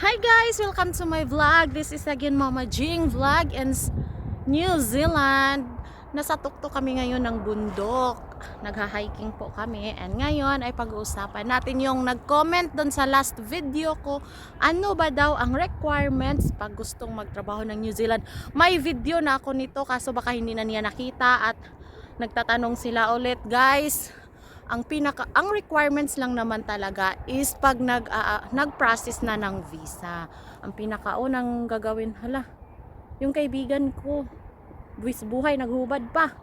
Hi guys! Welcome to my vlog. This is again Mama Jing vlog in New Zealand. Nasa tuktok kami ngayon ng bundok. Nagha-hiking po kami. And ngayon ay pag-uusapan natin yung nag-comment doon sa last video ko. Ano ba daw ang requirements pag gustong magtrabaho ng New Zealand? May video na ako nito kaso baka hindi na niya nakita at nagtatanong sila ulit. Guys, ang requirements lang naman talaga is pag nag-process na ng visa. Ang pinakaunang gagawin, yung kaibigan ko, buwis buhay, naghubad pa.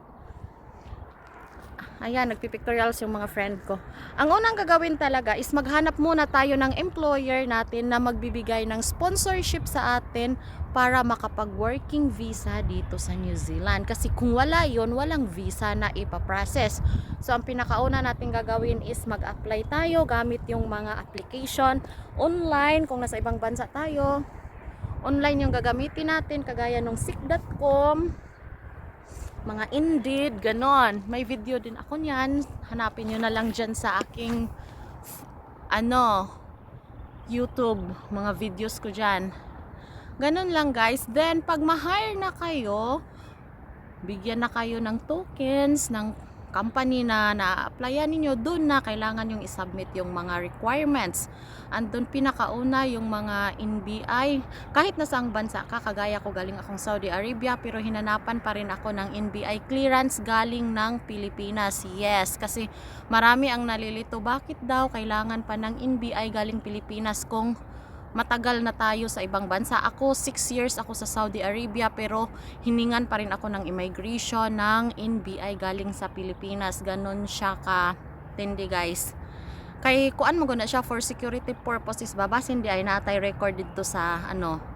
Ayan, nagpipictorials yung mga friend ko. Ang unang gagawin talaga is maghanap muna tayo ng employer natin na magbibigay ng sponsorship sa atin para makapag-working visa dito sa New Zealand. Kasi kung wala yon, walang visa na ipaprocess. So, ang pinakauna natin gagawin is mag-apply tayo gamit yung mga application online. Kung nasa ibang bansa tayo, online yung gagamitin natin, kagaya ng Seek.com, mga Indeed, ganon. May video din ako niyan. Hanapin nyo na lang dyan sa aking YouTube, mga videos ko dyan. Ganon lang guys. Then pag ma-hire na kayo, bigyan na kayo ng tokens ng company na na-applyan ninyo, doon na kailangan yung isubmit yung mga requirements. Andun pinakauna yung mga NBI. Kahit nasa ang bansa ka, kagaya ko, galing akong Saudi Arabia, pero hinanapan pa rin ako ng NBI clearance galing ng Pilipinas. Yes, kasi marami ang nalilito, bakit daw kailangan pa ng NBI galing Pilipinas kung matagal na tayo sa ibang bansa. Ako 6 years ako sa Saudi Arabia, pero hiningan pa rin ako ng immigration ng NBI galing sa Pilipinas. Ganon siya ka tindi guys. Kay kuan mo guna siya for security purposes ba, bas hindi ay natay record dito sa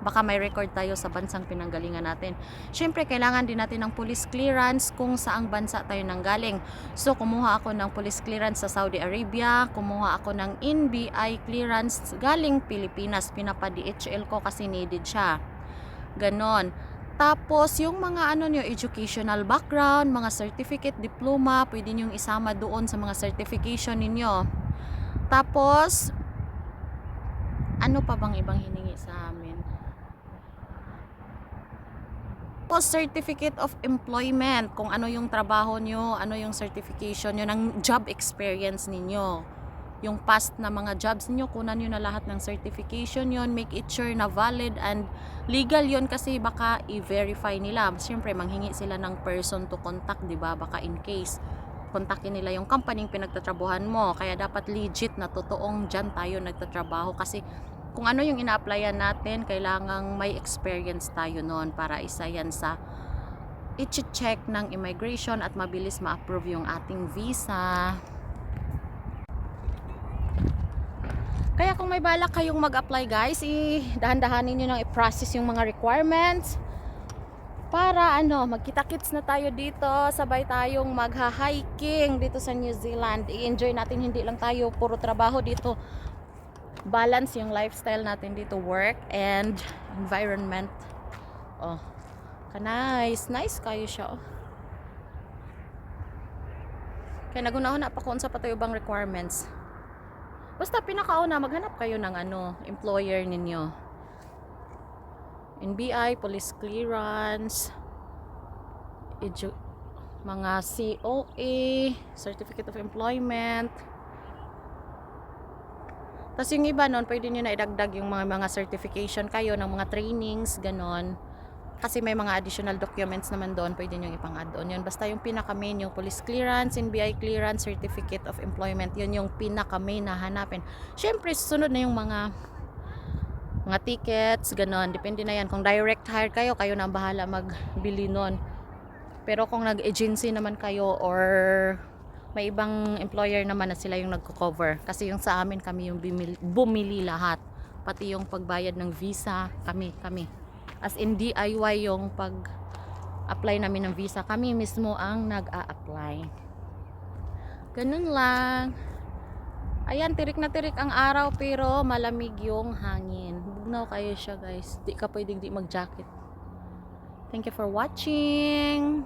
baka may record tayo sa bansang pinanggalingan natin. Syempre kailangan din natin ng police clearance kung saang bansa tayo nanggaling. So kumuha ako ng police clearance sa Saudi Arabia, kumuha ako ng NBI clearance galing Pilipinas, pinapa-DHL ko kasi needed siya. Ganon. Tapos yung mga educational background, mga certificate, diploma, pwede niyo isama doon sa mga certification ninyo. Tapos ano pa bang ibang hiningi sa amin? Post certificate of employment, kung ano yung trabaho nyo, ano yung certification nyo ng job experience ninyo, yung past na mga jobs niyo, kunan nyo na lahat ng certification yon, make it sure na valid and legal yon, kasi baka i-verify nila. Siyempre manghingi sila ng person to contact, di ba? Baka in case kontakin nila yung company pinagtatrabuhan mo, kaya dapat legit na totoong dyan tayo nagtatrabaho. Kasi kung ano yung ina-applyan natin, kailangang may experience tayo noon para isa yan sa i-check ng immigration at mabilis ma-approve yung ating visa. Kaya kung may balak kayong mag-apply guys, dahan-dahanin nyo nang i-process yung mga requirements para magkita-kits na tayo dito, sabay tayong magha-hiking dito sa New Zealand. I-enjoy natin, hindi lang tayo puro trabaho dito. Balance yung lifestyle natin dito, work and environment. Nice kayo siya. Kaya nagunahon na pa kung sa patayo bang requirements. Basta pinakauna, maghanap kayo ng employer ninyo. NBI, police clearance, mga COA, certificate of employment. Tapos yung iba nun, pwede nyo na idagdag yung mga certification kayo ng mga trainings, ganon. Kasi may mga additional documents naman doon, pwede nyo ipang-add on yun. Basta yung pinaka-main, yung police clearance, NBI clearance, certificate of employment, yun yung pinaka-main na hanapin. Syempre, susunod na yung mga tickets, ganon. Depende na yan. Kung direct hire kayo, kayo na bahala magbili nun. Pero kung nag-agency naman kayo or may ibang employer naman na sila yung nagko-cover. Kasi yung sa amin, kami yung bumili lahat. Pati yung pagbayad ng visa, kami. As in DIY yung pag-apply namin ng visa. Kami mismo ang nag-a-apply. Ganun lang. Ayan, tirik na tirik ang araw pero malamig yung hangin. Bugnaw kayo siya guys. Di ka pwedeng di mag-jacket. Thank you for watching.